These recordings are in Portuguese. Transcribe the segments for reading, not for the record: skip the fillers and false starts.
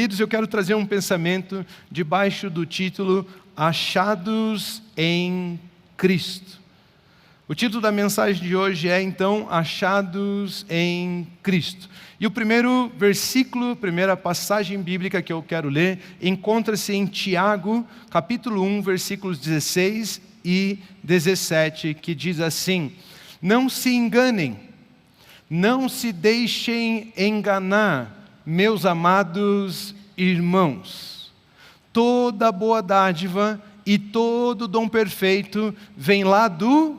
Queridos, eu quero trazer um pensamento debaixo do título Achados em Cristo. O título da mensagem de hoje é, então, Achados em Cristo. E o primeiro versículo, primeira passagem bíblica que eu quero ler, encontra-se em Tiago, capítulo 1, versículos 16 e 17, que diz assim: Não se enganem, não se deixem enganar, meus amados irmãos. Toda boa dádiva e todo dom perfeito vem lá do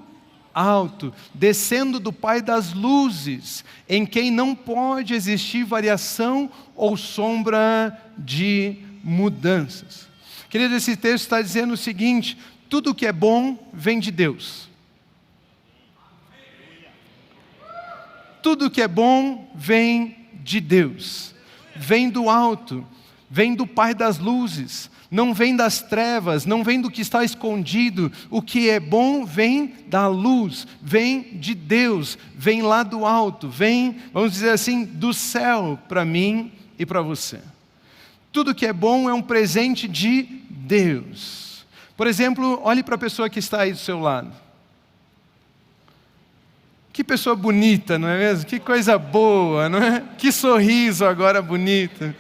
alto, descendo do Pai das luzes, em quem não pode existir variação ou sombra de mudanças. Querido, esse texto está dizendo o seguinte: tudo que é bom vem de Deus. Tudo que é bom vem de Deus, vem do alto, vem do Pai das luzes, não vem das trevas, não vem do que está escondido. O que é bom vem da luz, vem de Deus, vem lá do alto, vem, vamos dizer assim, do céu para mim e para você. Tudo que é bom é um presente de Deus. Por exemplo, olhe para a pessoa que está aí do seu lado. Que pessoa bonita, não é mesmo? Que coisa boa, não é? Que sorriso agora bonito.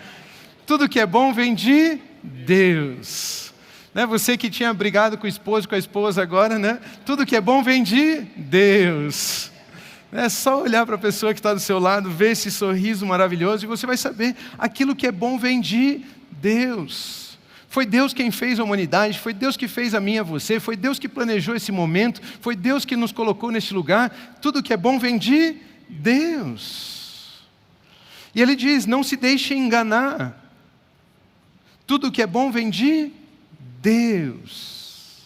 Tudo que é bom vem de Deus. Né? Você que tinha brigado com o esposo, com a esposa agora, né? Tudo que é bom vem de Deus. É só olhar para a pessoa que está do seu lado, ver esse sorriso maravilhoso e você vai saber, aquilo que é bom vem de Deus. Foi Deus quem fez a humanidade, foi Deus que fez a mim e a você, foi Deus que planejou esse momento, foi Deus que nos colocou neste lugar. Tudo que é bom vem de Deus. E ele diz, não se deixe enganar. Tudo que é bom vem de Deus.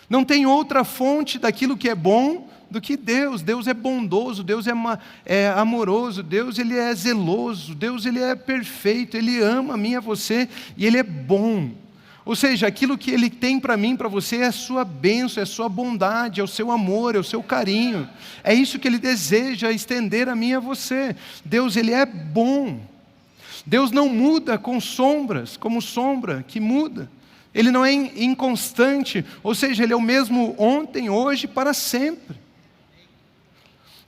Não tem outra fonte daquilo que é bom do que Deus. Deus é bondoso, Deus é amoroso, Deus ele é zeloso, Deus ele é perfeito, Ele ama a mim e a você, e Ele é bom. Ou seja, aquilo que Ele tem para mim, para você, é a sua bênção, é a sua bondade, é o seu amor, é o seu carinho. É isso que Ele deseja estender a mim e a você. Deus ele é bom. Deus não muda com sombras, como sombra que muda. Ele não é inconstante, ou seja, Ele é o mesmo ontem, hoje, para sempre.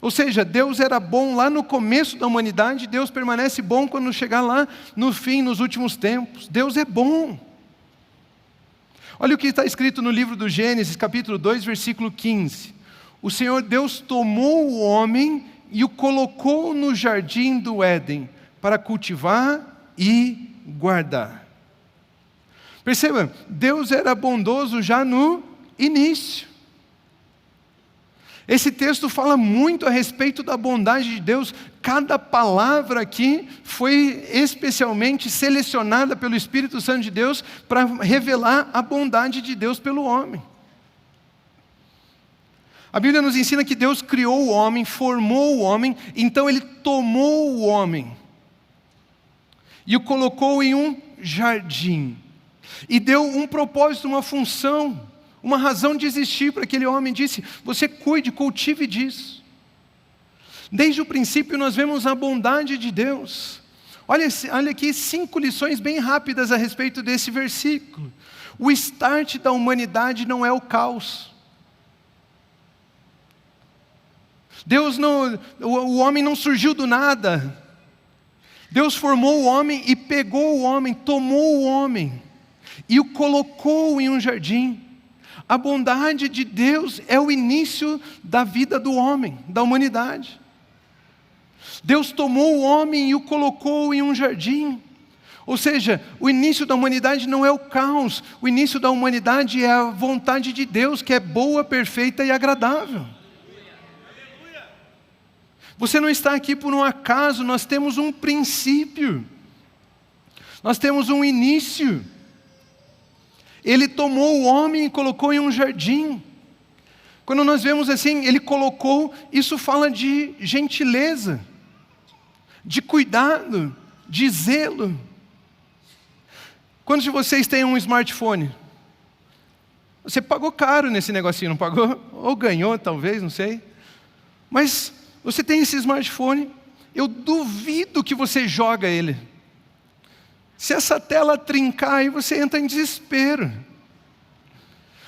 Ou seja, Deus era bom lá no começo da humanidade, Deus permanece bom quando chegar lá no fim, nos últimos tempos. Deus é bom. Olha o que está escrito no livro do Gênesis, capítulo 2, versículo 15. O Senhor Deus tomou o homem e o colocou no jardim do Éden, para cultivar e guardar. Perceba, Deus era bondoso já no início. Esse texto fala muito a respeito da bondade de Deus. Cada palavra aqui foi especialmente selecionada pelo Espírito Santo de Deus para revelar a bondade de Deus pelo homem. A Bíblia nos ensina que Deus criou o homem, formou o homem, então Ele tomou o homem e o colocou em um jardim, e deu um propósito, uma função, uma razão de existir para aquele homem. Disse, você cuide, cultive disso. Desde o princípio nós vemos a bondade de Deus. Olha aqui 5 lições bem rápidas a respeito desse versículo. O start da humanidade não é o caos. O homem não surgiu do nada. Deus formou o homem e pegou o homem, tomou o homem e o colocou em um jardim. A bondade de Deus é o início da vida do homem, da humanidade. Deus tomou o homem e o colocou em um jardim. Ou seja, o início da humanidade não é o caos, o início da humanidade é a vontade de Deus, que é boa, perfeita e agradável. Você não está aqui por um acaso, nós temos um princípio, nós temos um início. Ele tomou o homem e colocou em um jardim. Quando nós vemos assim, Ele colocou, isso fala de gentileza, de cuidado, de zelo. Quantos de vocês têm um smartphone? Você pagou caro nesse negocinho, não pagou? Ou ganhou, talvez, não sei. Mas você tem esse smartphone, eu duvido que você joga ele. Se essa tela trincar, aí você entra em desespero.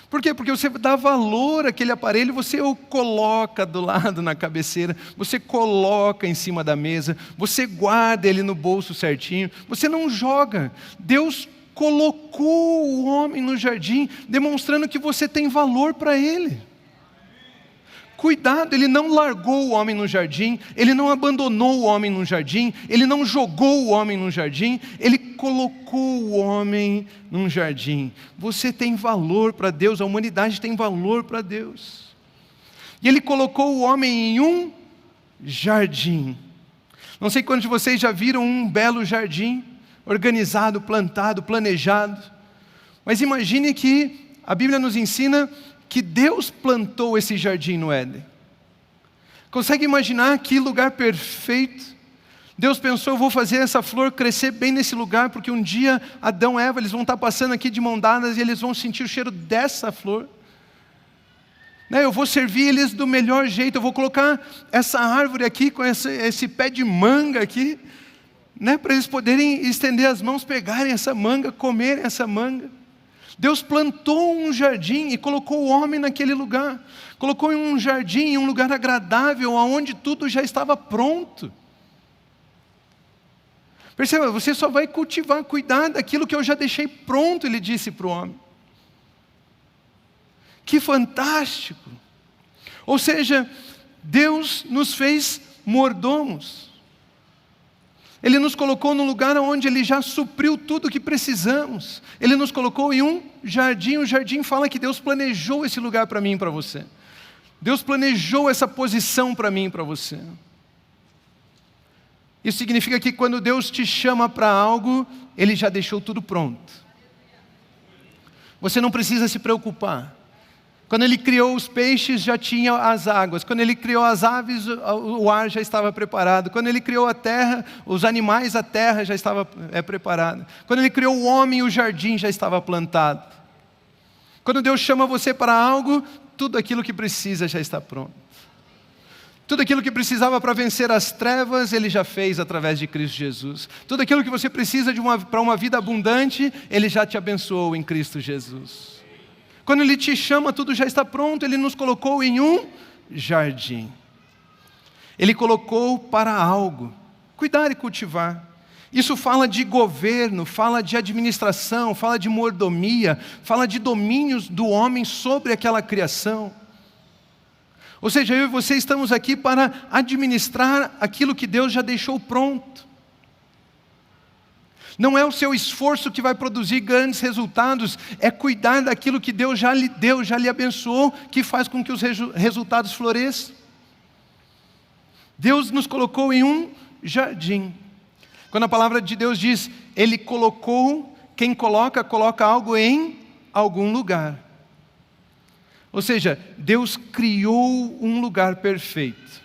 Por quê? Porque você dá valor àquele aparelho, você o coloca do lado na cabeceira, você coloca em cima da mesa, você guarda ele no bolso certinho, você não joga. Deus colocou o homem no jardim, demonstrando que você tem valor para ele. Cuidado, ele não largou o homem no jardim, ele não abandonou o homem no jardim, ele não jogou o homem no jardim, ele colocou o homem num jardim. Você tem valor para Deus, a humanidade tem valor para Deus. E ele colocou o homem em um jardim. Não sei quantos de vocês já viram um belo jardim, organizado, plantado, planejado. Mas imagine que a Bíblia nos ensina que Deus plantou esse jardim no Éden. Consegue imaginar que lugar perfeito? Deus pensou, eu vou fazer essa flor crescer bem nesse lugar, porque um dia Adão e Eva, eles vão estar passando aqui de mão dadas e eles vão sentir o cheiro dessa flor. Eu vou servir eles do melhor jeito, eu vou colocar essa árvore aqui, com esse pé de manga aqui, para eles poderem estender as mãos, pegarem essa manga, comerem essa manga. Deus plantou um jardim e colocou o homem naquele lugar. Colocou em um jardim, em um lugar agradável, onde tudo já estava pronto. Perceba, você só vai cultivar, cuidar daquilo que eu já deixei pronto, ele disse para o homem. Que fantástico! Ou seja, Deus nos fez mordomos. Ele nos colocou num lugar onde Ele já supriu tudo o que precisamos. Ele nos colocou em um jardim. O jardim fala que Deus planejou esse lugar para mim e para você. Deus planejou essa posição para mim e para você. Isso significa que quando Deus te chama para algo, Ele já deixou tudo pronto. Você não precisa se preocupar. Quando Ele criou os peixes, já tinha as águas. Quando Ele criou as aves, o ar já estava preparado. Quando Ele criou a terra, os animais, a terra já estava preparada. Quando Ele criou o homem, o jardim já estava plantado. Quando Deus chama você para algo, tudo aquilo que precisa já está pronto. Tudo aquilo que precisava para vencer as trevas, Ele já fez através de Cristo Jesus. Tudo aquilo que você precisa para uma vida abundante, Ele já te abençoou em Cristo Jesus. Quando Ele te chama, tudo já está pronto. Ele nos colocou em um jardim. Ele colocou para algo. Cuidar e cultivar. Isso fala de governo, fala de administração, fala de mordomia, fala de domínios do homem sobre aquela criação. Ou seja, eu e você estamos aqui para administrar aquilo que Deus já deixou pronto. Não é o seu esforço que vai produzir grandes resultados, é cuidar daquilo que Deus já lhe deu, já lhe abençoou, que faz com que os resultados floresçam. Deus nos colocou em um jardim. Quando a palavra de Deus diz, Ele colocou, quem coloca algo em algum lugar. Ou seja, Deus criou um lugar perfeito.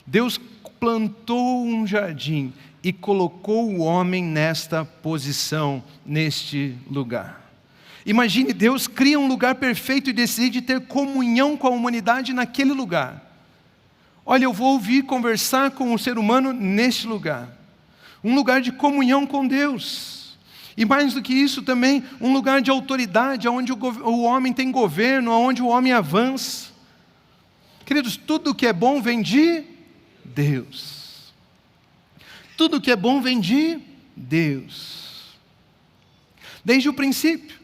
Deus plantou um jardim e colocou o homem nesta posição, neste lugar. Imagine, Deus cria um lugar perfeito e decide ter comunhão com a humanidade naquele lugar. Olha, eu vou ouvir conversar com o ser humano neste lugar. Um lugar de comunhão com Deus. E mais do que isso também, um lugar de autoridade, onde o homem tem governo, onde o homem avança. Queridos, tudo que é bom vem de Deus. Tudo que é bom vem de Deus. Desde o princípio,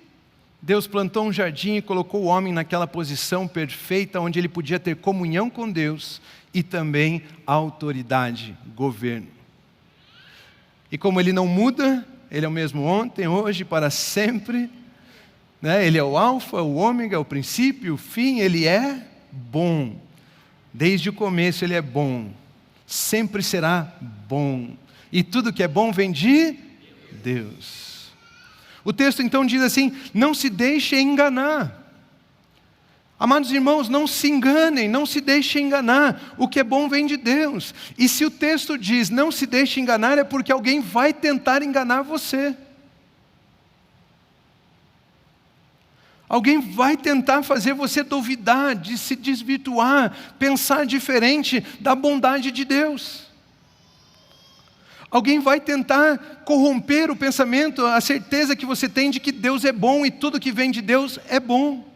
Deus plantou um jardim e colocou o homem naquela posição perfeita, onde ele podia ter comunhão com Deus e também autoridade, governo. E como Ele não muda, Ele é o mesmo ontem, hoje, para sempre. Ele é o alfa, o ômega, o princípio, o fim. Ele é bom. Desde o começo Ele é bom. Sempre será bom. E tudo que é bom vem de Deus. O texto então diz assim, não se deixe enganar. Amados irmãos, não se enganem, não se deixem enganar. O que é bom vem de Deus. E se o texto diz, não se deixe enganar, é porque alguém vai tentar enganar você. Alguém vai tentar fazer você duvidar, de se desvirtuar, pensar diferente da bondade de Deus. Alguém vai tentar corromper o pensamento, a certeza que você tem de que Deus é bom e tudo que vem de Deus é bom.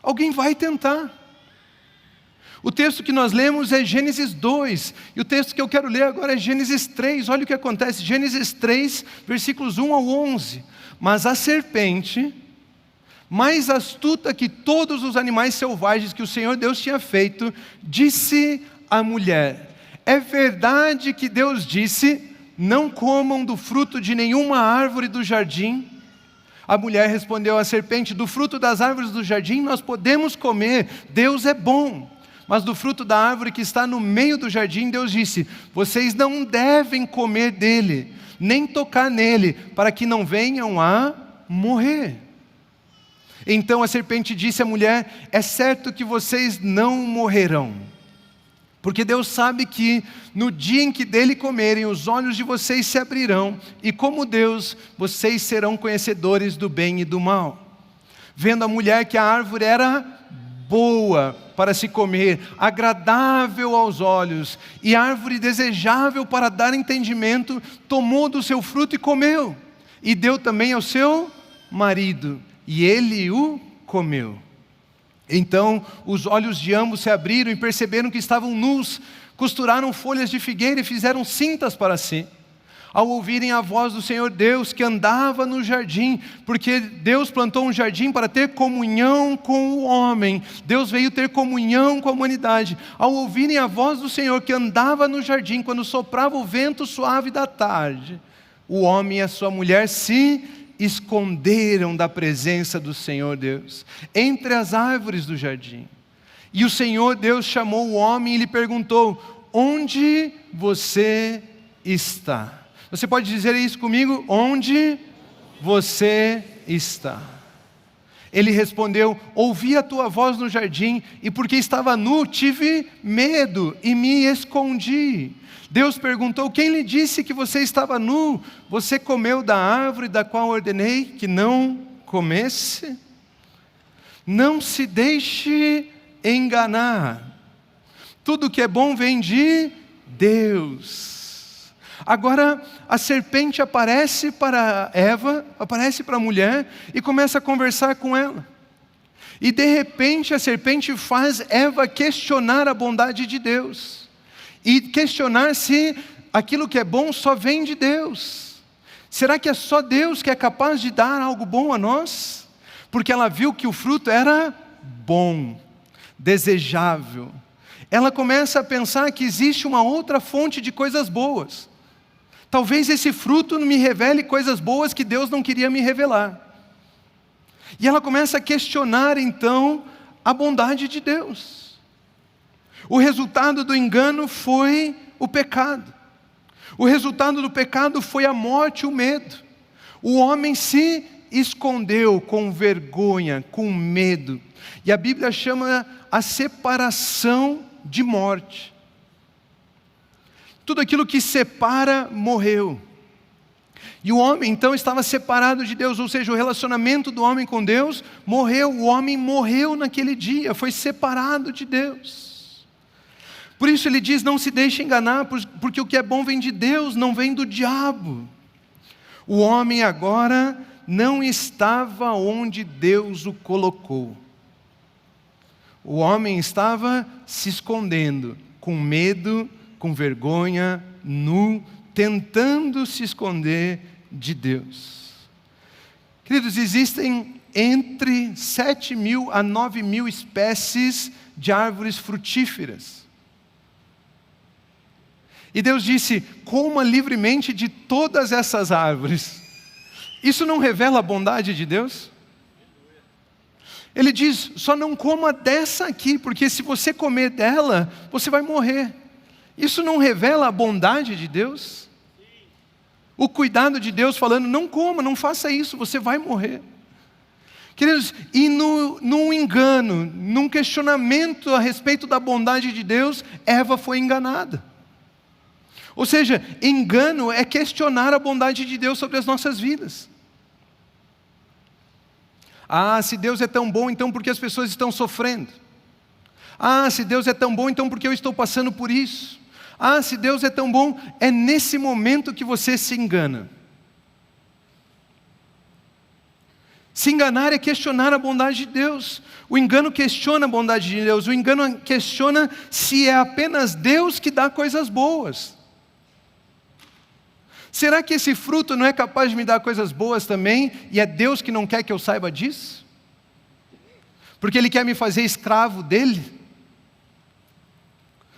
Alguém vai tentar. O texto que nós lemos é Gênesis 2, e o texto que eu quero ler agora é Gênesis 3. Olha o que acontece, Gênesis 3, versículos 1 ao 11. Mas a serpente, mais astuta que todos os animais selvagens que o Senhor Deus tinha feito, disse à mulher: é verdade que Deus disse, não comam do fruto de nenhuma árvore do jardim? A mulher respondeu à serpente: do fruto das árvores do jardim nós podemos comer, Deus é bom. Mas do fruto da árvore que está no meio do jardim, Deus disse: vocês não devem comer dele, nem tocar nele, para que não venham a morrer. Então a serpente disse à mulher: é certo que vocês não morrerão, porque Deus sabe que no dia em que dele comerem, os olhos de vocês se abrirão, e como Deus, vocês serão conhecedores do bem e do mal. Vendo a mulher que a árvore era boa para se comer, agradável aos olhos, e árvore desejável para dar entendimento, tomou do seu fruto e comeu, e deu também ao seu marido, e ele o comeu. Então os olhos de ambos se abriram e perceberam que estavam nus, costuraram folhas de figueira e fizeram cintas para si. Ao ouvirem a voz do Senhor Deus que andava no jardim, porque Deus plantou um jardim para ter comunhão com o homem, Deus veio ter comunhão com a humanidade. Ao ouvirem a voz do Senhor que andava no jardim, quando soprava o vento suave da tarde, o homem e a sua mulher se esconderam da presença do Senhor Deus, entre as árvores do jardim. E o Senhor Deus chamou o homem e lhe perguntou: onde você está? Você pode dizer isso comigo? Onde você está? Ele respondeu: ouvi a tua voz no jardim, e porque estava nu, tive medo e me escondi. Deus perguntou: quem lhe disse que você estava nu? Você comeu da árvore da qual ordenei que não comesse? Não se deixe enganar. Tudo que é bom vem de Deus. Agora a serpente aparece para Eva, aparece para a mulher e começa a conversar com ela. E de repente a serpente faz Eva questionar a bondade de Deus. E questionar se aquilo que é bom só vem de Deus. Será que é só Deus que é capaz de dar algo bom a nós? Porque ela viu que o fruto era bom, desejável. Ela começa a pensar que existe uma outra fonte de coisas boas. Talvez esse fruto me revele coisas boas que Deus não queria me revelar. E ela começa a questionar então a bondade de Deus. O resultado do engano foi o pecado. O resultado do pecado foi a morte e o medo. O homem se escondeu com vergonha, com medo. E a Bíblia chama a separação de morte. Tudo aquilo que separa, morreu. E o homem então estava separado de Deus, ou seja, o relacionamento do homem com Deus morreu. O homem morreu naquele dia, foi separado de Deus. Por isso ele diz: não se deixe enganar, porque o que é bom vem de Deus, não vem do diabo. O homem agora não estava onde Deus o colocou. O homem estava se escondendo, com medo, com vergonha, nu, tentando se esconder de Deus. Queridos, existem entre 7.000 a 9.000 espécies de árvores frutíferas. E Deus disse: coma livremente de todas essas árvores. Isso não revela a bondade de Deus? Ele diz: só não coma dessa aqui, porque se você comer dela, você vai morrer. Isso não revela a bondade de Deus? O cuidado de Deus falando: não coma, não faça isso, você vai morrer. Queridos, e num engano, num questionamento a respeito da bondade de Deus, Eva foi enganada. Ou seja, engano é questionar a bondade de Deus sobre as nossas vidas. Ah, se Deus é tão bom, então por que as pessoas estão sofrendo? Ah, se Deus é tão bom, então por que eu estou passando por isso? Ah, se Deus é tão bom, é nesse momento que você se engana. Se enganar é questionar a bondade de Deus. O engano questiona a bondade de Deus. O engano questiona se é apenas Deus que dá coisas boas. Será que esse fruto não é capaz de me dar coisas boas também? E é Deus que não quer que eu saiba disso? Porque Ele quer me fazer escravo dEle?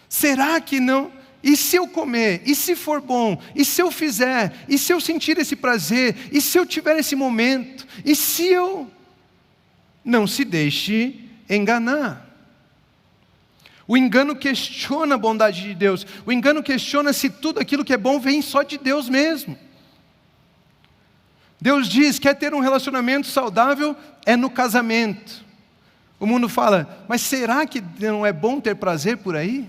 Será que não? E se eu comer? E se for bom? E se eu fizer? E se eu sentir esse prazer? E se eu tiver esse momento? E se eu... Não se deixe enganar. O engano questiona a bondade de Deus. O engano questiona se tudo aquilo que é bom vem só de Deus mesmo. Deus diz, quer ter um relacionamento saudável? É no casamento. O mundo fala, mas será que não é bom ter prazer por aí?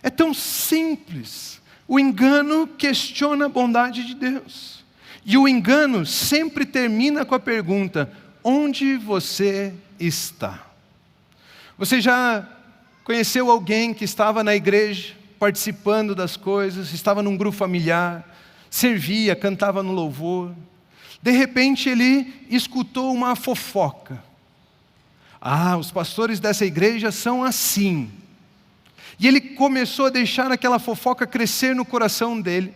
É tão simples. O engano questiona a bondade de Deus. E o engano sempre termina com a pergunta, onde você está? Você já conheceu alguém que estava na igreja, participando das coisas, estava num grupo familiar, servia, cantava no louvor. De repente ele escutou uma fofoca. Ah, os pastores dessa igreja são assim. E ele começou a deixar aquela fofoca crescer no coração dele.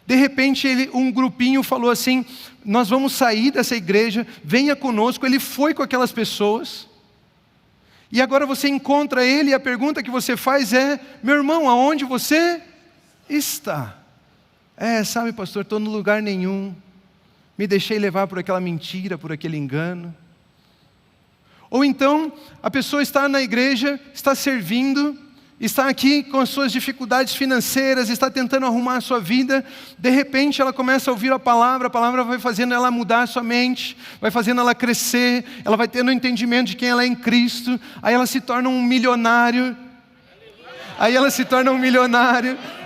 De repente, um grupinho falou assim, nós vamos sair dessa igreja, venha conosco. Ele foi com aquelas pessoas. E agora você encontra ele e a pergunta que você faz é, meu irmão, aonde você está? Sabe, pastor, estou no lugar nenhum. Me deixei levar por aquela mentira, por aquele engano. Ou então, a pessoa está na igreja, está servindo, está aqui com as suas dificuldades financeiras, está tentando arrumar a sua vida, de repente ela começa a ouvir a palavra vai fazendo ela mudar a sua mente, vai fazendo ela crescer, ela vai tendo o entendimento de quem ela é em Cristo, aí ela se torna um milionário,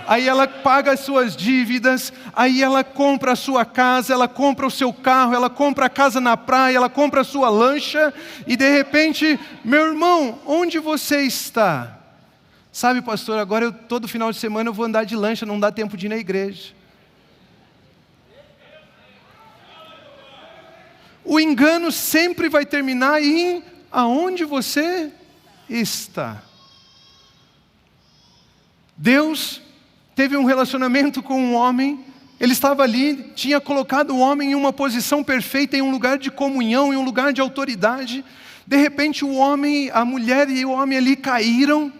aí ela paga as suas dívidas, aí ela compra a sua casa, ela compra o seu carro, ela compra a casa na praia, ela compra a sua lancha, e de repente, meu irmão, onde você está? Sabe, pastor, agora todo final de semana eu vou andar de lancha, não dá tempo de ir na igreja. O engano sempre vai terminar em aonde você está. Deus teve um relacionamento com um homem, ele estava ali, tinha colocado o homem em uma posição perfeita, em um lugar de comunhão, em um lugar de autoridade. De repente o homem, a mulher e o homem ali caíram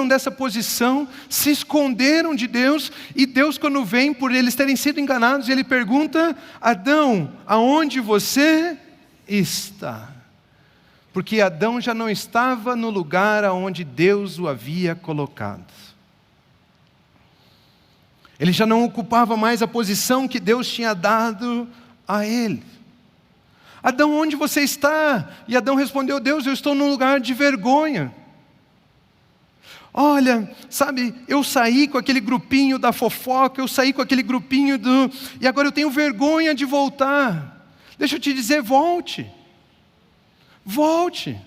dessa posição, se esconderam de Deus, e Deus, quando vem, por eles terem sido enganados, ele pergunta, Adão, aonde você está? Porque Adão já não estava no lugar aonde Deus o havia colocado. Ele já não ocupava mais a posição que Deus tinha dado a ele. Adão, onde você está? E Adão respondeu, Deus, eu estou num lugar de vergonha. Olha, sabe, eu saí com aquele grupinho da fofoca, eu saí com aquele grupinho e agora eu tenho vergonha de voltar. Deixa eu te dizer, volte. Volte.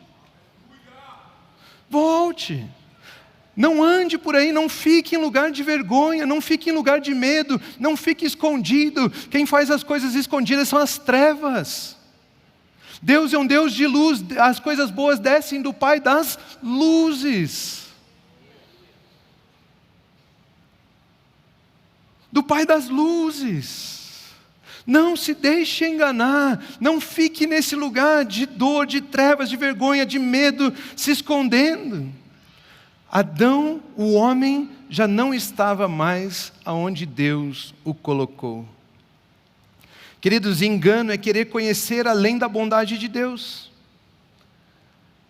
Não ande por aí, não fique em lugar de vergonha, não fique em lugar de medo, não fique escondido. Quem faz as coisas escondidas são as trevas. Deus é um Deus de luz, as coisas boas descem do Pai das luzes. Do Pai das luzes. Não se deixe enganar, não fique nesse lugar de dor, de trevas, de vergonha, de medo, se escondendo. Adão, o homem, já não estava mais aonde Deus o colocou. Queridos, engano é querer conhecer além da bondade de Deus.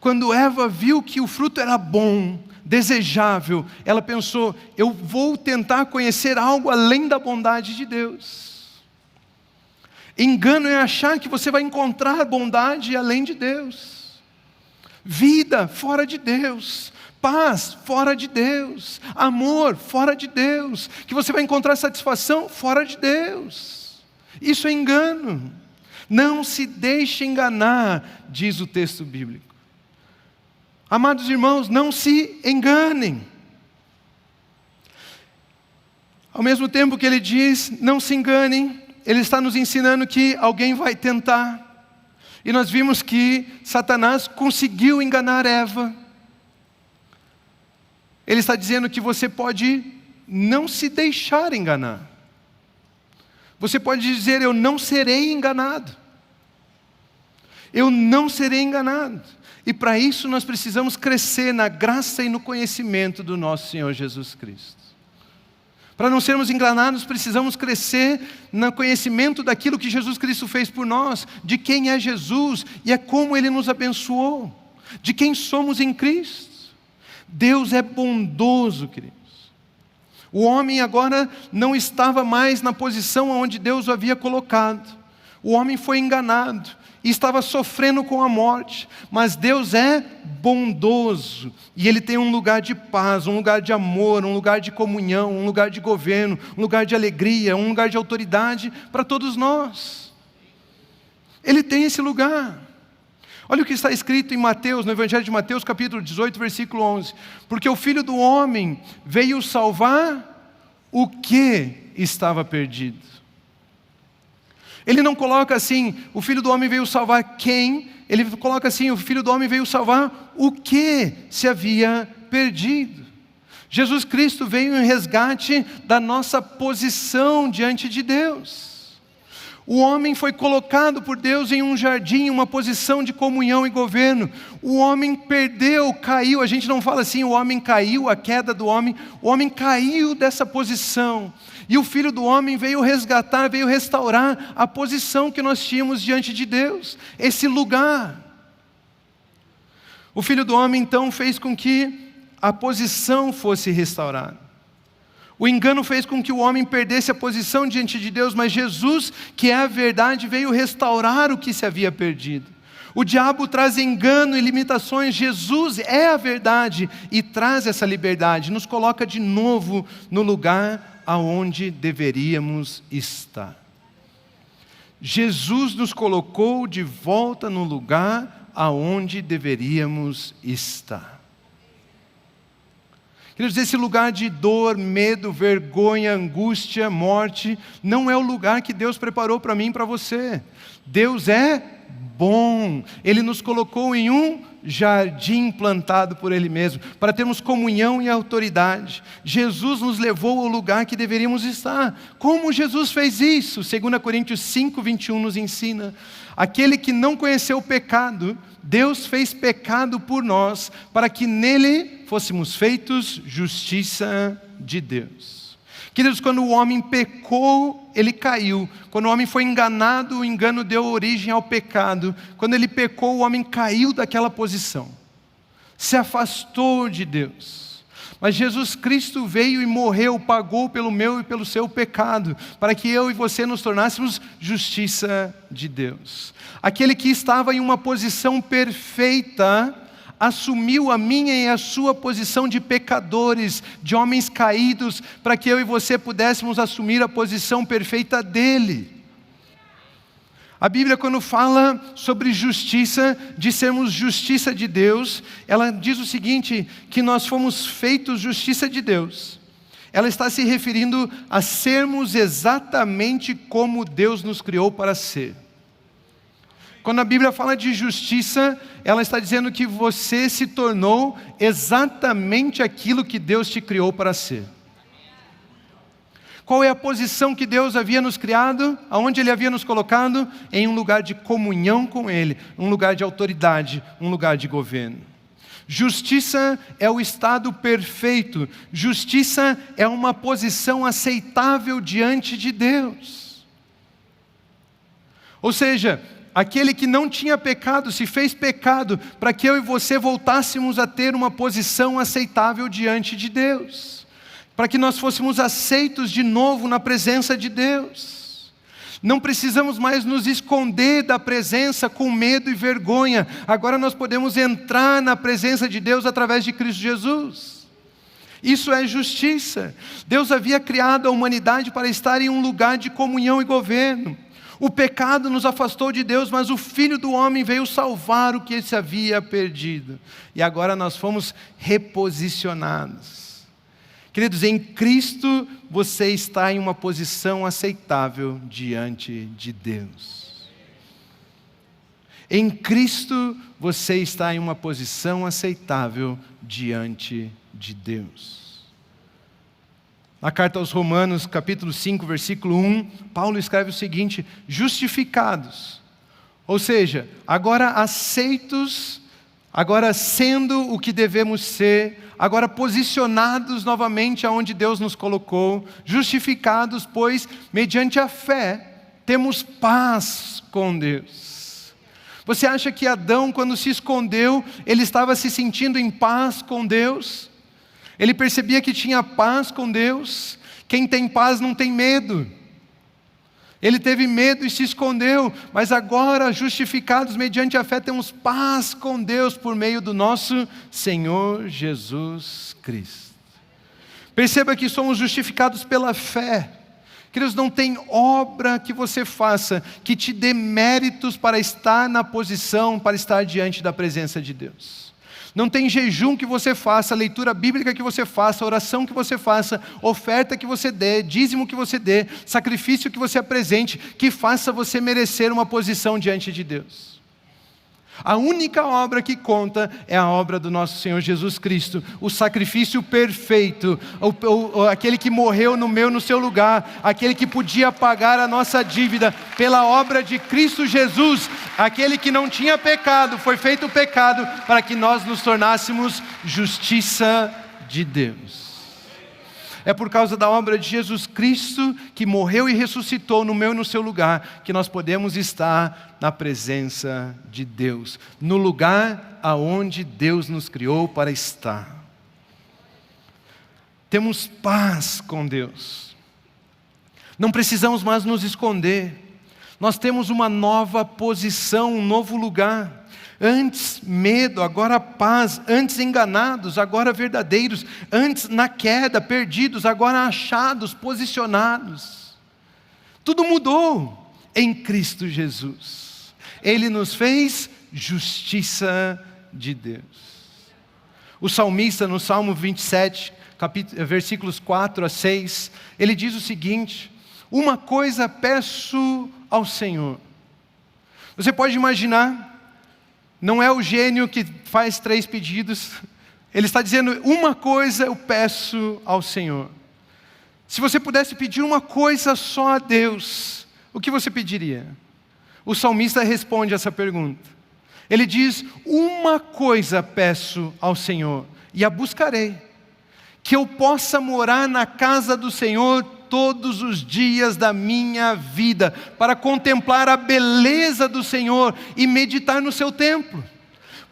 Quando Eva viu que o fruto era bom, desejável, ela pensou, eu vou tentar conhecer algo além da bondade de Deus. Engano é achar que você vai encontrar bondade além de Deus. Vida fora de Deus. Paz fora de Deus. Amor fora de Deus. Que você vai encontrar satisfação fora de Deus. Isso é engano. Não se deixe enganar, diz o texto bíblico. Amados irmãos, não se enganem. Ao mesmo tempo que ele diz, não se enganem, ele está nos ensinando que alguém vai tentar. E nós vimos que Satanás conseguiu enganar Eva. Ele está dizendo que você pode não se deixar enganar. Você pode dizer, eu não serei enganado. Eu não serei enganado. E para isso nós precisamos crescer na graça e no conhecimento do nosso Senhor Jesus Cristo. Para não sermos enganados, precisamos crescer no conhecimento daquilo que Jesus Cristo fez por nós, de quem é Jesus e é como Ele nos abençoou, de quem somos em Cristo. Deus é bondoso, queridos. O homem agora não estava mais na posição onde Deus o havia colocado. O homem foi enganado e estava sofrendo com a morte, mas Deus é bondoso, e Ele tem um lugar de paz, um lugar de amor, um lugar de comunhão, um lugar de governo, um lugar de alegria, um lugar de autoridade para todos nós. Ele tem esse lugar. Olha o que está escrito em Mateus, no Evangelho de Mateus, capítulo 18, versículo 11. Porque o Filho do Homem veio salvar o que estava perdido. Ele não coloca assim, o Filho do Homem veio salvar quem, ele coloca assim, o Filho do Homem veio salvar o que se havia perdido. Jesus Cristo veio em resgate da nossa posição diante de Deus. O homem foi colocado por Deus em um jardim, uma posição de comunhão e governo. O homem perdeu, caiu, a gente não fala assim, o homem caiu, a queda do homem. O homem caiu dessa posição. E o Filho do Homem veio resgatar, veio restaurar a posição que nós tínhamos diante de Deus. Esse lugar. O Filho do Homem então fez com que a posição fosse restaurada. O engano fez com que o homem perdesse a posição diante de Deus, mas Jesus, que é a verdade, veio restaurar o que se havia perdido. O diabo traz engano e limitações, Jesus é a verdade e traz essa liberdade, nos coloca de novo no lugar aonde deveríamos estar. Jesus nos colocou de volta no lugar aonde deveríamos estar. Queridos, esse lugar de dor, medo, vergonha, angústia, morte, não é o lugar que Deus preparou para mim e para você. Deus é bom. Ele nos colocou em um jardim plantado por Ele mesmo, para termos comunhão e autoridade. Jesus nos levou ao lugar que deveríamos estar. Como Jesus fez isso? 2 Coríntios 5, 21 nos ensina. Aquele que não conheceu o pecado, Deus fez pecado por nós, para que nele fôssemos feitos justiça de Deus. Queridos, quando o homem pecou, ele caiu. Quando o homem foi enganado, o engano deu origem ao pecado. Quando ele pecou, o homem caiu daquela posição. Se afastou de Deus. Mas Jesus Cristo veio e morreu, pagou pelo meu e pelo seu pecado, para que eu e você nos tornássemos justiça de Deus. Aquele que estava em uma posição perfeita, assumiu a minha e a sua posição de pecadores, de homens caídos, para que eu e você pudéssemos assumir a posição perfeita dele. A Bíblia, quando fala sobre justiça, de sermos justiça de Deus, ela diz o seguinte, que nós fomos feitos justiça de Deus. Ela está se referindo a sermos exatamente como Deus nos criou para ser. Quando a Bíblia fala de justiça, ela está dizendo que você se tornou exatamente aquilo que Deus te criou para ser. Qual é a posição que Deus havia nos criado? Aonde Ele havia nos colocado? Em um lugar de comunhão com Ele, um lugar de autoridade, um lugar de governo. Justiça é o estado perfeito. Justiça é uma posição aceitável diante de Deus. Ou seja, aquele que não tinha pecado se fez pecado para que eu e você voltássemos a ter uma posição aceitável diante de Deus. Para que nós fôssemos aceitos de novo na presença de Deus. Não precisamos mais nos esconder da presença com medo e vergonha. Agora nós podemos entrar na presença de Deus através de Cristo Jesus. Isso é justiça. Deus havia criado a humanidade para estar em um lugar de comunhão e governo. O pecado nos afastou de Deus, mas o Filho do Homem veio salvar o que se havia perdido. E agora nós fomos reposicionados. Queridos, em Cristo você está em uma posição aceitável diante de Deus. Em Cristo você está em uma posição aceitável diante de Deus. Na carta aos Romanos, capítulo 5, versículo 1, Paulo escreve o seguinte: justificados, ou seja, agora aceitos, agora sendo o que devemos ser, agora posicionados novamente aonde Deus nos colocou, justificados, pois, mediante a fé, temos paz com Deus. Você acha que Adão, quando se escondeu, ele estava se sentindo em paz com Deus? Ele percebia que tinha paz com Deus. Quem tem paz não tem medo. Ele teve medo e se escondeu, mas agora, justificados mediante a fé, temos paz com Deus por meio do nosso Senhor Jesus Cristo. Perceba que somos justificados pela fé. Queridos, não tem obra que você faça que te dê méritos para estar na posição, para estar diante da presença de Deus. Não tem jejum que você faça, leitura bíblica que você faça, oração que você faça, oferta que você dê, dízimo que você dê, sacrifício que você apresente, que faça você merecer uma posição diante de Deus. A única obra que conta é a obra do nosso Senhor Jesus Cristo, o sacrifício perfeito, aquele que morreu no seu lugar, aquele que podia pagar a nossa dívida pela obra de Cristo Jesus, aquele que não tinha pecado, foi feito pecado para que nós nos tornássemos justiça de Deus. É por causa da obra de Jesus Cristo, que morreu e ressuscitou no meu e no seu lugar, que nós podemos estar na presença de Deus, no lugar aonde Deus nos criou para estar. Temos paz com Deus. Não precisamos mais nos esconder. Nós temos uma nova posição, um novo lugar. Antes medo, agora paz. Antes enganados, agora verdadeiros. Antes na queda, perdidos, agora achados, posicionados. Tudo mudou em Cristo Jesus. Ele nos fez justiça de Deus. O salmista no Salmo 27, versículos 4 a 6, ele diz o seguinte: uma coisa peço ao Senhor. Você pode imaginar, não é o gênio que faz 3 pedidos. Ele está dizendo, uma coisa eu peço ao Senhor. Se você pudesse pedir uma coisa só a Deus, o que você pediria? O salmista responde essa pergunta. Ele diz, uma coisa peço ao Senhor, e a buscarei, que eu possa morar na casa do Senhor todos os dias da minha vida, para contemplar a beleza do Senhor e meditar no seu templo.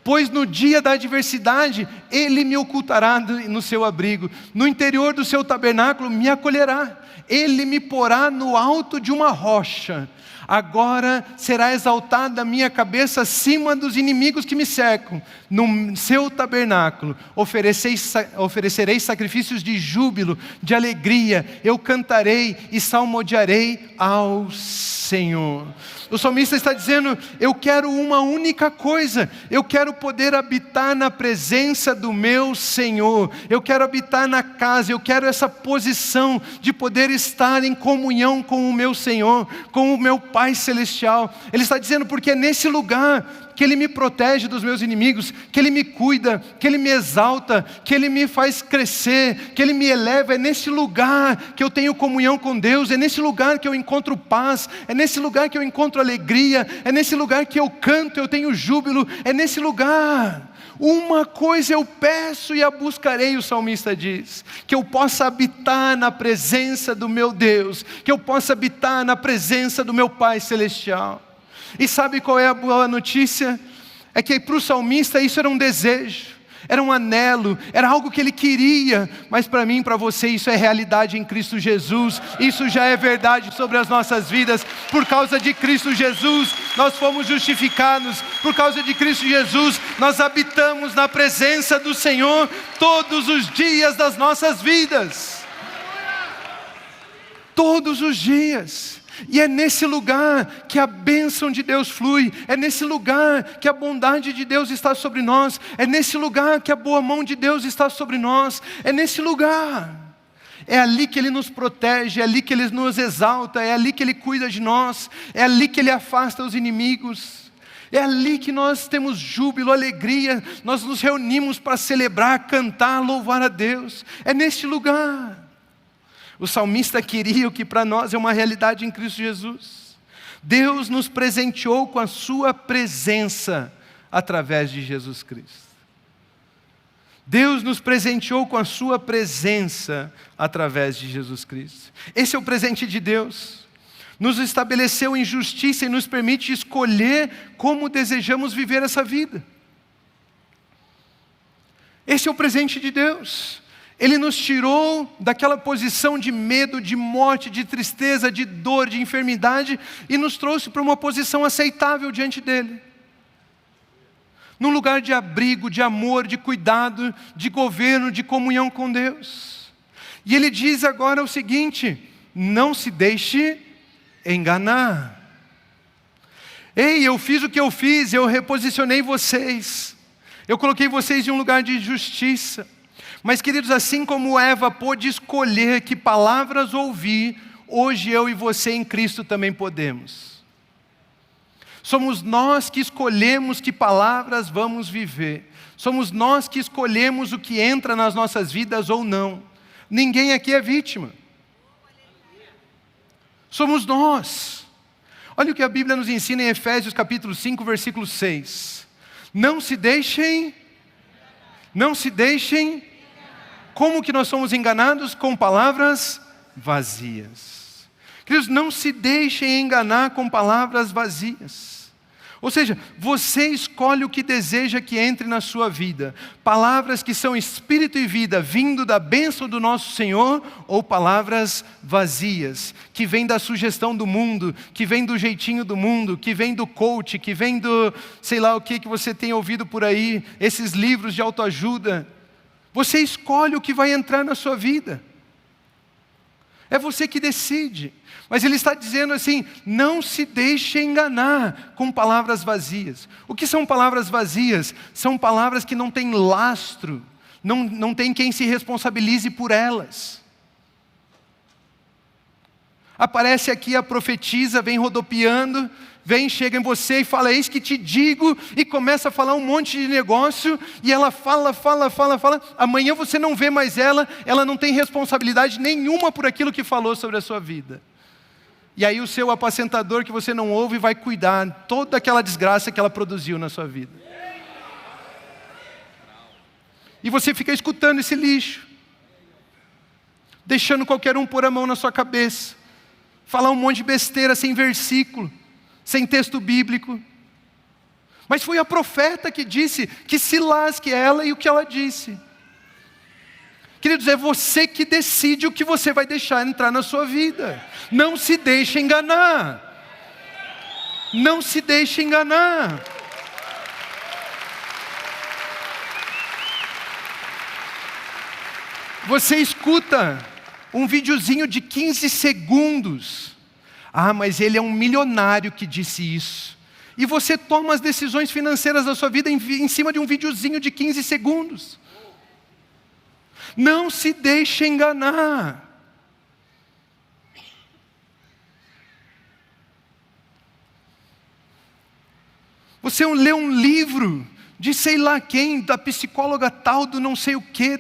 Pois no dia da adversidade, Ele me ocultará no seu abrigo, no interior do seu tabernáculo me acolherá, Ele me porá no alto de uma rocha. Agora será exaltada a minha cabeça acima dos inimigos que me cercam. No seu tabernáculo oferecerei sacrifícios de júbilo, de alegria. Eu cantarei e salmodiarei ao Senhor. O salmista está dizendo, eu quero uma única coisa, eu quero poder habitar na presença do meu Senhor, eu quero habitar na casa, eu quero essa posição de poder estar em comunhão com o meu Senhor, com o meu Pai Celestial. Ele está dizendo, porque é nesse lugar que Ele me protege dos meus inimigos, que Ele me cuida, que Ele me exalta, que Ele me faz crescer, que Ele me eleva. É nesse lugar que eu tenho comunhão com Deus, é nesse lugar que eu encontro paz, é nesse lugar que eu encontro alegria, é nesse lugar que eu canto, eu tenho júbilo, é nesse lugar. Uma coisa eu peço e a buscarei, o salmista diz, que eu possa habitar na presença do meu Deus, que eu possa habitar na presença do meu Pai Celestial. E sabe qual é a boa notícia? É que para o salmista isso era um desejo, era um anelo, era algo que ele queria, mas para mim e para você isso é realidade em Cristo Jesus, isso já é verdade sobre as nossas vidas. Por causa de Cristo Jesus nós fomos justificados, por causa de Cristo Jesus nós habitamos na presença do Senhor todos os dias das nossas vidas. Todos os dias. E é nesse lugar que a bênção de Deus flui, é nesse lugar que a bondade de Deus está sobre nós, é nesse lugar que a boa mão de Deus está sobre nós, é nesse lugar. É ali que Ele nos protege, é ali que Ele nos exalta, é ali que Ele cuida de nós, é ali que Ele afasta os inimigos, é ali que nós temos júbilo, alegria, nós nos reunimos para celebrar, cantar, louvar a Deus, é neste lugar. O salmista queria o que para nós é uma realidade em Cristo Jesus. Deus nos presenteou com a sua presença através de Jesus Cristo. Deus nos presenteou com a sua presença através de Jesus Cristo. Esse é o presente de Deus. Nos estabeleceu em justiça e nos permite escolher como desejamos viver essa vida. Esse é o presente de Deus. Ele nos tirou daquela posição de medo, de morte, de tristeza, de dor, de enfermidade e nos trouxe para uma posição aceitável diante dEle. Num lugar de abrigo, de amor, de cuidado, de governo, de comunhão com Deus. E Ele diz agora o seguinte: não se deixe enganar. Ei, eu fiz o que eu fiz, eu reposicionei vocês. Eu coloquei vocês em um lugar de justiça. Mas, queridos, assim como Eva pôde escolher que palavras ouvir, hoje eu e você em Cristo também podemos. Somos nós que escolhemos que palavras vamos viver. Somos nós que escolhemos o que entra nas nossas vidas ou não. Ninguém aqui é vítima. Somos nós. Olha o que a Bíblia nos ensina em Efésios capítulo 5, versículo 6. Não se deixem. Como que nós somos enganados? Com palavras vazias. Queridos, não se deixem enganar com palavras vazias. Ou seja, você escolhe o que deseja que entre na sua vida. Palavras que são espírito e vida, vindo da bênção do nosso Senhor, ou palavras vazias, que vêm da sugestão do mundo, que vêm do jeitinho do mundo, que vêm do coach, que vêm do, sei lá o que você tem ouvido por aí, esses livros de autoajuda. Você escolhe o que vai entrar na sua vida. É você que decide. Mas Ele está dizendo assim: não se deixe enganar com palavras vazias. O que são palavras vazias? São palavras que não têm lastro, não tem quem se responsabilize por elas. Aparece aqui a profetisa, vem rodopiando, chega em você e fala: eis que te digo, e começa a falar um monte de negócio, e ela fala, amanhã você não vê mais ela não tem responsabilidade nenhuma por aquilo que falou sobre a sua vida. E aí o seu apacentador que você não ouve vai cuidar toda aquela desgraça que ela produziu na sua vida. E você fica escutando esse lixo, deixando qualquer um pôr a mão na sua cabeça, falar um monte de besteira sem versículo, sem texto bíblico. Mas foi a profeta que disse que se lasque ela e o que ela disse. Queridos, é você que decide o que você vai deixar entrar na sua vida. Não se deixe enganar. Não se deixe enganar. Você escuta um videozinho de 15 segundos. Ah, mas ele é um milionário que disse isso. E você toma as decisões financeiras da sua vida em cima de um videozinho de 15 segundos. Não se deixe enganar. Você lê um livro de sei lá quem, da psicóloga tal, do não sei o quê,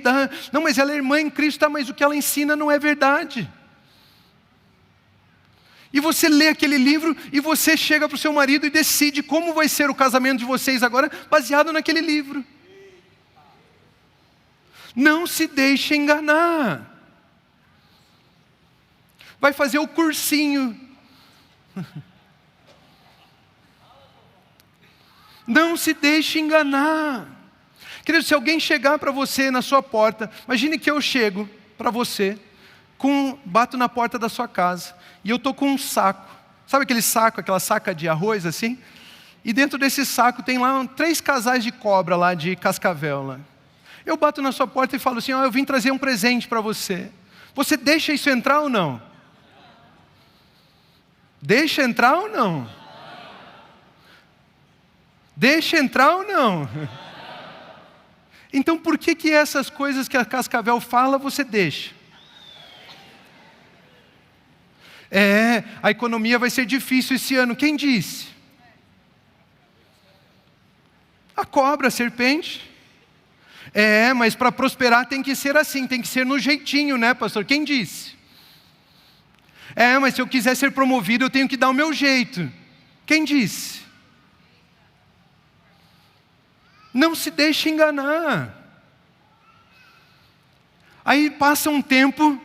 não, mas ela é irmã em Cristo, tá, mas o que ela ensina não é verdade. E você lê aquele livro e você chega para o seu marido e decide como vai ser o casamento de vocês agora, baseado naquele livro. Não se deixe enganar. Vai fazer o cursinho. Não se deixe enganar. Querido, se alguém chegar para você na sua porta, imagine que eu chego para você, bato na porta da sua casa, e eu estou com um saco. Sabe aquele saco, aquela saca de arroz assim? E dentro desse saco tem lá 3 casais de cobra lá, de cascavel lá. Eu bato na sua porta e falo assim: eu vim trazer um presente para você. Você deixa isso entrar ou não? Deixa entrar ou não? Deixa entrar ou não? Então por que essas coisas que a Cascavel fala, você deixa? A economia vai ser difícil esse ano. Quem disse? A cobra, a serpente. Mas para prosperar tem que ser assim, tem que ser no jeitinho, né, pastor? Quem disse? Mas se eu quiser ser promovido, eu tenho que dar o meu jeito. Quem disse? Não se deixe enganar. Aí passa um tempo,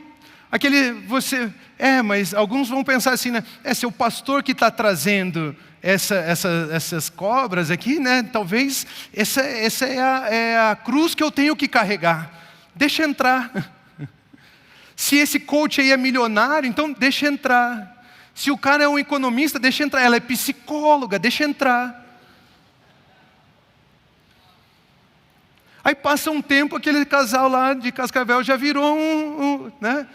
mas alguns vão pensar assim, né? Se o pastor que está trazendo essas cobras aqui, né? Talvez essa é a cruz que eu tenho que carregar. Deixa entrar. Se esse coach aí é milionário, então deixa entrar. Se o cara é um economista, deixa entrar. Ela é psicóloga, deixa entrar. Aí passa um tempo, aquele casal lá de Cascavel já virou né?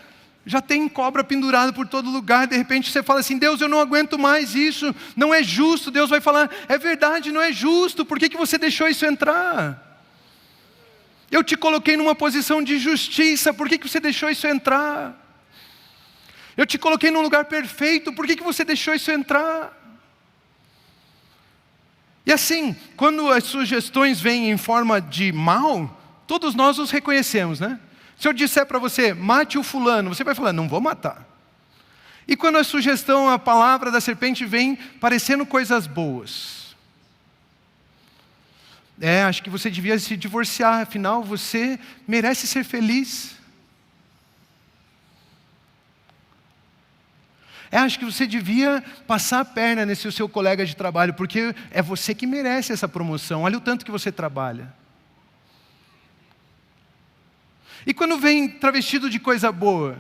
Já tem cobra pendurada por todo lugar. De repente você fala assim, Deus, eu não aguento mais isso. Não é justo. Deus vai falar, é verdade, não é justo. Por que você deixou isso entrar? Eu te coloquei numa posição de justiça. Por que você deixou isso entrar? Eu te coloquei num lugar perfeito. Por que você deixou isso entrar? E assim, quando as sugestões vêm em forma de mal, todos nós os reconhecemos, né? Se eu disser para você, mate o fulano, você vai falar, não vou matar. E quando a sugestão, a palavra da serpente vem parecendo coisas boas. Acho que você devia se divorciar, afinal você merece ser feliz. Acho que você devia passar a perna nesse seu colega de trabalho, porque é você que merece essa promoção. Olha o tanto que você trabalha. E quando vem travestido de coisa boa,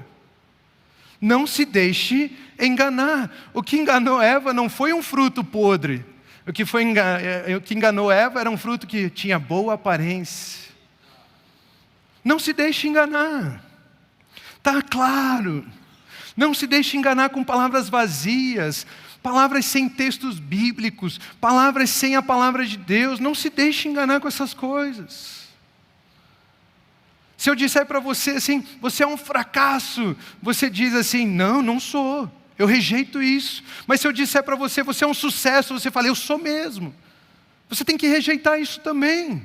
não se deixe enganar. O que enganou Eva não foi um fruto podre. O que enganou Eva era um fruto que tinha boa aparência. Não se deixe enganar. Está claro. Não se deixe enganar com palavras vazias, palavras sem textos bíblicos, palavras sem a palavra de Deus. Não se deixe enganar com essas coisas. Se eu disser para você assim, você é um fracasso, você diz assim, não sou, eu rejeito isso. Mas se eu disser para você, você é um sucesso, você fala, eu sou mesmo. Você tem que rejeitar isso também.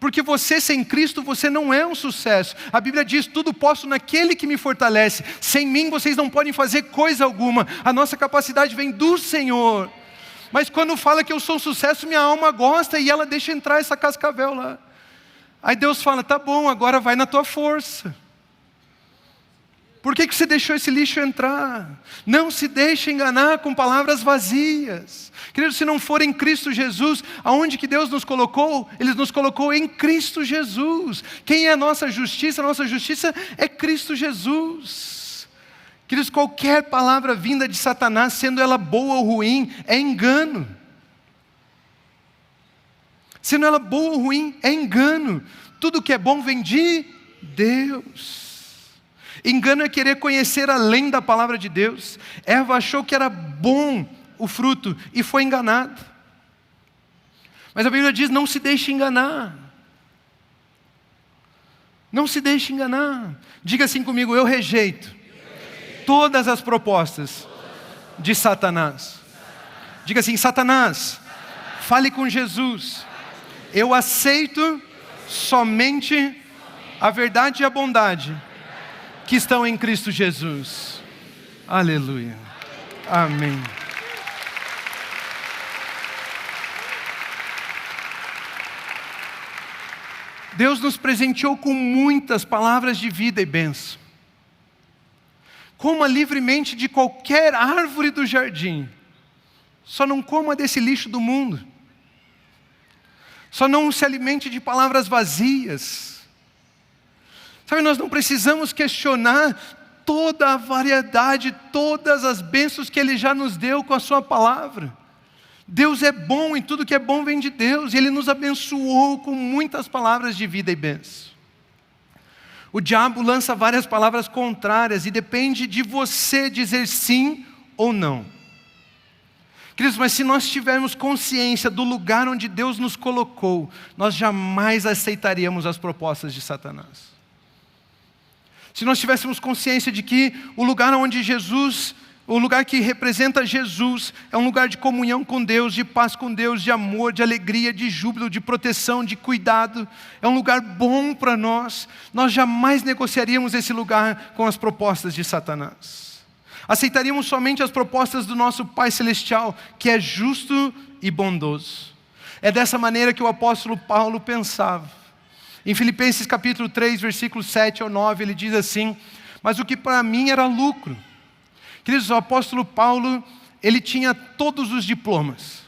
Porque você sem Cristo, você não é um sucesso. A Bíblia diz, tudo posso naquele que me fortalece. Sem mim vocês não podem fazer coisa alguma. A nossa capacidade vem do Senhor. Mas quando fala que eu sou um sucesso, minha alma gosta e ela deixa entrar essa cascavel lá. Aí Deus fala, tá bom, agora vai na tua força. Por que você deixou esse lixo entrar? Não se deixe enganar com palavras vazias. Querido, se não for em Cristo Jesus, aonde que Deus nos colocou? Ele nos colocou em Cristo Jesus. Quem é a nossa justiça? A nossa justiça é Cristo Jesus. Queridos, qualquer palavra vinda de Satanás, sendo ela boa ou ruim, é engano. Sendo ela boa ou ruim, é engano. Tudo que é bom vem de Deus. Engano é querer conhecer além da palavra de Deus. Eva achou que era bom o fruto e foi enganada. Mas a Bíblia diz, não se deixe enganar. Não se deixe enganar. Diga assim comigo, eu rejeito todas as propostas de Satanás. Diga assim, Satanás, fale com Jesus. Eu aceito somente a verdade e a bondade que estão em Cristo Jesus. Aleluia. Amém. Deus nos presenteou com muitas palavras de vida e bênção. Coma livremente de qualquer árvore do jardim. Só não coma desse lixo do mundo. Só não se alimente de palavras vazias. Sabe, nós não precisamos questionar toda a variedade, todas as bênçãos que Ele já nos deu com a sua palavra. Deus é bom e tudo que é bom vem de Deus. E Ele nos abençoou com muitas palavras de vida e bênção. O diabo lança várias palavras contrárias e depende de você dizer sim ou não. Queridos, mas se nós tivermos consciência do lugar onde Deus nos colocou, nós jamais aceitaríamos as propostas de Satanás. Se nós tivéssemos consciência de que o lugar onde Jesus, o lugar que representa Jesus, é um lugar de comunhão com Deus, de paz com Deus, de amor, de alegria, de júbilo, de proteção, de cuidado, é um lugar bom para nós, nós jamais negociaríamos esse lugar com as propostas de Satanás. Aceitaríamos somente as propostas do nosso Pai Celestial, que é justo e bondoso. É dessa maneira que o apóstolo Paulo pensava. Em Filipenses capítulo 3, versículos 7 ao 9, ele diz assim: mas o que para mim era lucro. Queridos, o apóstolo Paulo, ele tinha todos os diplomas.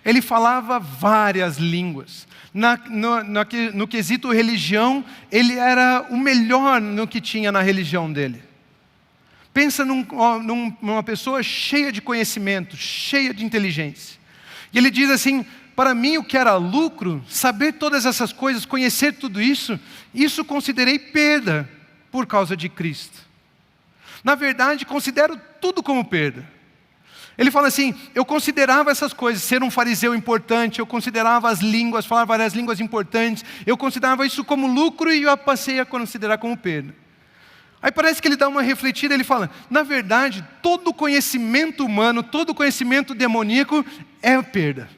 Ele falava várias línguas. No quesito religião, ele era o melhor no que tinha na religião dele. Pensa numa pessoa cheia de conhecimento, cheia de inteligência. E ele diz assim: para mim o que era lucro, saber todas essas coisas, conhecer tudo isso, isso considerei perda por causa de Cristo. Na verdade, considero tudo como perda. Ele fala assim: eu considerava essas coisas, ser um fariseu importante, eu considerava as línguas, falar várias línguas importantes, eu considerava isso como lucro e eu passei a considerar como perda. Aí parece que ele dá uma refletida, ele fala: na verdade, todo conhecimento humano, todo conhecimento demoníaco é perda.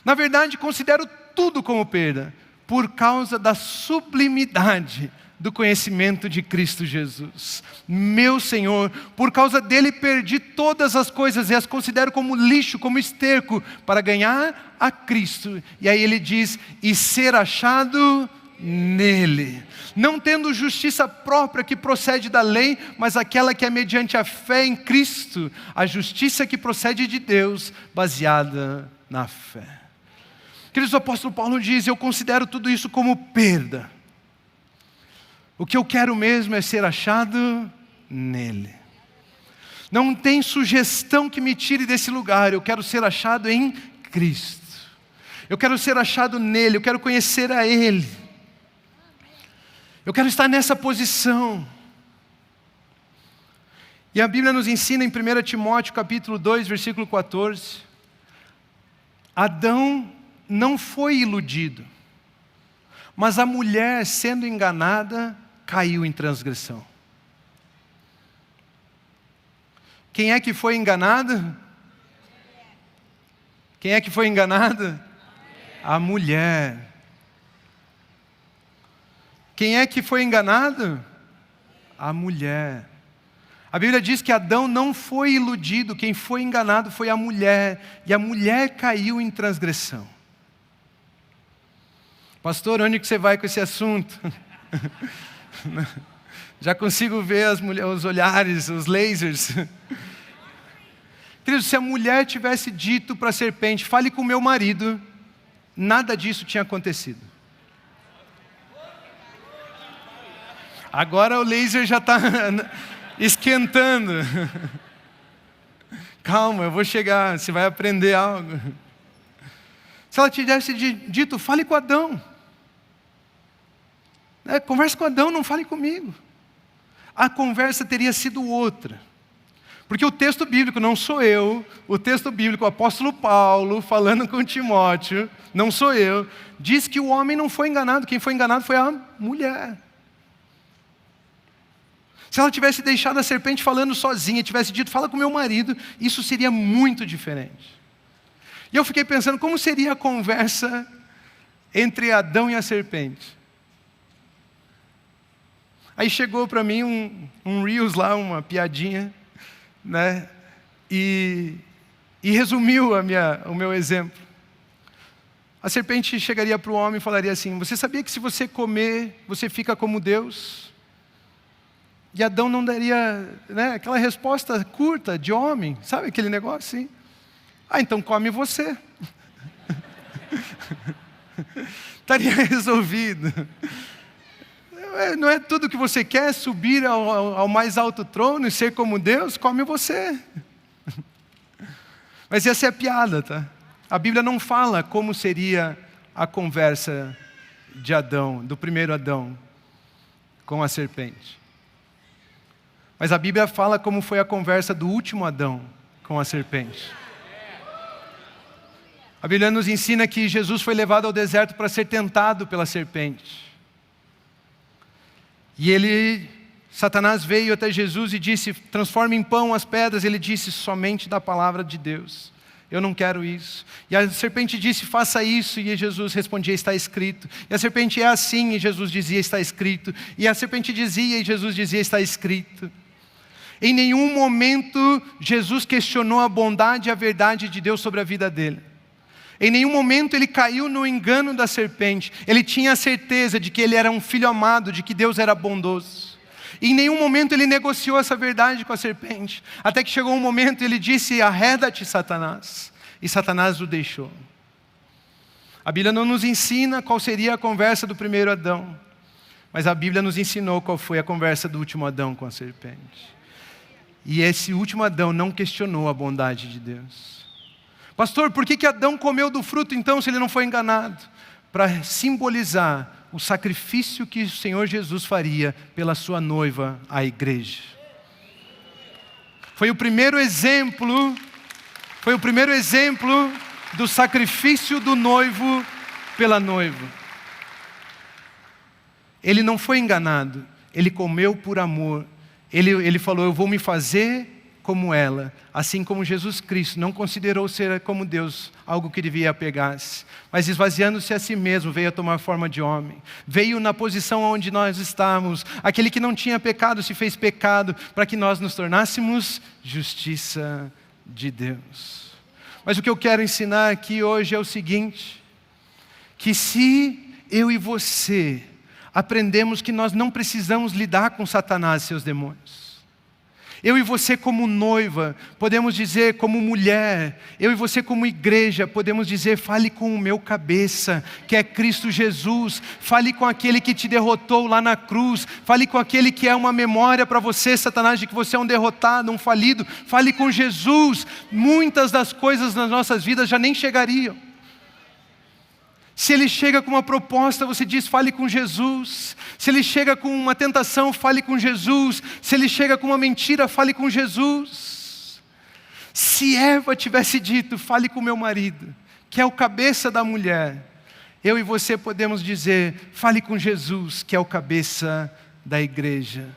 Na verdade, considero tudo como perda, por causa da sublimidade do conhecimento de Cristo Jesus. Meu Senhor, por causa dele perdi todas as coisas e as considero como lixo, como esterco, para ganhar a Cristo. E aí ele diz: e ser achado nele, não tendo justiça própria que procede da lei, mas aquela que é mediante a fé em Cristo, a justiça que procede de Deus, baseada na fé. Queridos, o apóstolo Paulo diz: eu considero tudo isso como perda. O que eu quero mesmo é ser achado nele. Não tem sugestão que me tire desse lugar. Eu quero ser achado em Cristo. Eu quero ser achado nele, eu quero conhecer a Ele. Eu quero estar nessa posição. E a Bíblia nos ensina em 1 Timóteo capítulo 2, versículo 14. Adão não foi iludido, mas a mulher, sendo enganada, caiu em transgressão. Quem é que foi enganado? Quem é que foi enganada? A mulher. Quem é que foi enganado? A mulher. A Bíblia diz que Adão não foi iludido, quem foi enganado foi a mulher, e a mulher caiu em transgressão. Pastor, onde que você vai com esse assunto? Já consigo ver os olhares, os lasers. Queridos, se a mulher tivesse dito para a serpente: fale com meu marido, nada disso tinha acontecido. Agora o laser já está esquentando. Calma, eu vou chegar, você vai aprender algo. Se ela tivesse dito: fale com Adão. Converse com Adão, não fale comigo. A conversa teria sido outra. Porque o texto bíblico, não sou eu, o texto bíblico, o apóstolo Paulo, falando com Timóteo, não sou eu, diz que o homem não foi enganado, quem foi enganado foi a mulher. Se ela tivesse deixado a serpente falando sozinha, tivesse dito: fala com meu marido, isso seria muito diferente. E eu fiquei pensando, como seria a conversa entre Adão e a serpente? Aí chegou para mim um Reels lá, uma piadinha, né? E resumiu o meu exemplo. A serpente chegaria para o homem e falaria assim: você sabia que se você comer, você fica como Deus? E Adão não daria, né, aquela resposta curta de homem, sabe aquele negócio assim? Ah, então come você. Estaria resolvido. Não é tudo que você quer, subir ao mais alto trono e ser como Deus? Come você. Mas essa é a piada, tá? A Bíblia não fala como seria a conversa de Adão, do primeiro Adão, com a serpente. Mas a Bíblia fala como foi a conversa do último Adão com a serpente. A Bíblia nos ensina que Jesus foi levado ao deserto para ser tentado pela serpente. E Satanás veio até Jesus e disse: transforme em pão as pedras. Ele disse: somente da palavra de Deus. Eu não quero isso. E a serpente disse: faça isso. E Jesus respondia: está escrito. E a serpente: é assim. E Jesus dizia: está escrito. E a serpente dizia e Jesus dizia: está escrito. Em nenhum momento Jesus questionou a bondade e a verdade de Deus sobre a vida dele. Em nenhum momento ele caiu no engano da serpente. Ele tinha a certeza de que ele era um filho amado, de que Deus era bondoso. E em nenhum momento ele negociou essa verdade com a serpente. Até que chegou um momento e ele disse: arreda-te, Satanás. E Satanás o deixou. A Bíblia não nos ensina qual seria a conversa do primeiro Adão. Mas a Bíblia nos ensinou qual foi a conversa do último Adão com a serpente. E esse último Adão não questionou a bondade de Deus. Pastor, por que Adão comeu do fruto então, se ele não foi enganado? Para simbolizar o sacrifício que o Senhor Jesus faria pela sua noiva, a igreja. Foi o primeiro exemplo do sacrifício do noivo pela noiva. Ele não foi enganado, ele comeu por amor. Ele falou: eu vou me fazer como ela, assim como Jesus Cristo não considerou ser como Deus algo que devia apegar-se, mas esvaziando-se a si mesmo, veio a tomar forma de homem, veio na posição onde nós estamos, aquele que não tinha pecado se fez pecado, para que nós nos tornássemos justiça de Deus. Mas o que eu quero ensinar aqui hoje é o seguinte, que se eu e você aprendemos que nós não precisamos lidar com Satanás e seus demônios, eu e você como noiva, podemos dizer como mulher, eu e você como igreja, podemos dizer: fale com o meu cabeça, que é Cristo Jesus, fale com aquele que te derrotou lá na cruz, fale com aquele que é uma memória para você, Satanás, de que você é um derrotado, um falido, fale com Jesus. Muitas das coisas nas nossas vidas já nem chegariam. Se ele chega com uma proposta, você diz: fale com Jesus. Se ele chega com uma tentação, fale com Jesus. Se ele chega com uma mentira, fale com Jesus. Se Eva tivesse dito: fale com meu marido, que é o cabeça da mulher, eu e você podemos dizer: fale com Jesus, que é o cabeça da igreja.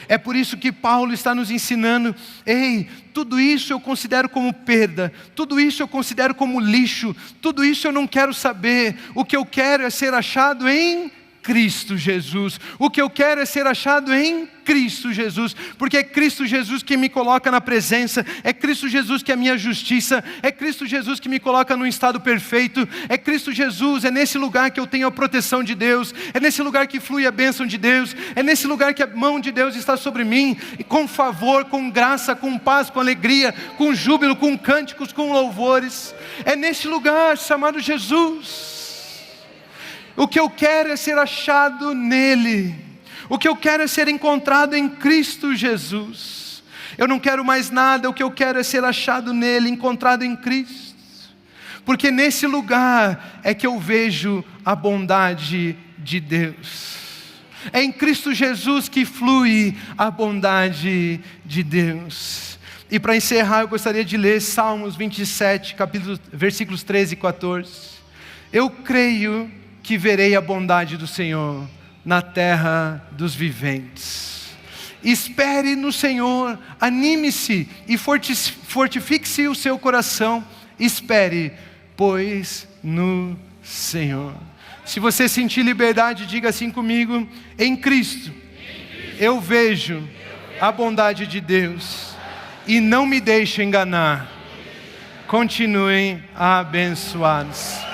É por isso que Paulo está nos ensinando: ei, tudo isso eu considero como perda, tudo isso eu considero como lixo, tudo isso eu não quero saber. O que eu quero é ser achado em Cristo Jesus. O que eu quero é ser achado em Cristo Jesus, porque é Cristo Jesus que me coloca na presença, é Cristo Jesus que é a minha justiça, é Cristo Jesus que me coloca num estado perfeito, é Cristo Jesus, é nesse lugar que eu tenho a proteção de Deus, é nesse lugar que flui a bênção de Deus, é nesse lugar que a mão de Deus está sobre mim, e com favor, com graça, com paz, com alegria, com júbilo, com cânticos, com louvores. É nesse lugar chamado Jesus. O que eu quero é ser achado nele. O que eu quero é ser encontrado em Cristo Jesus. Eu não quero mais nada, o que eu quero é ser achado nele, encontrado em Cristo. Porque nesse lugar é que eu vejo a bondade de Deus. É em Cristo Jesus que flui a bondade de Deus. E para encerrar, eu gostaria de ler Salmos 27, versículos 13 e 14. Eu creio que verei a bondade do Senhor na terra dos viventes. Espere no Senhor, anime-se e fortifique-se o seu coração. Espere, pois, no Senhor. Se você sentir liberdade, diga assim comigo: em Cristo, eu vejo a bondade de Deus e não me deixe enganar. Continuem abençoados.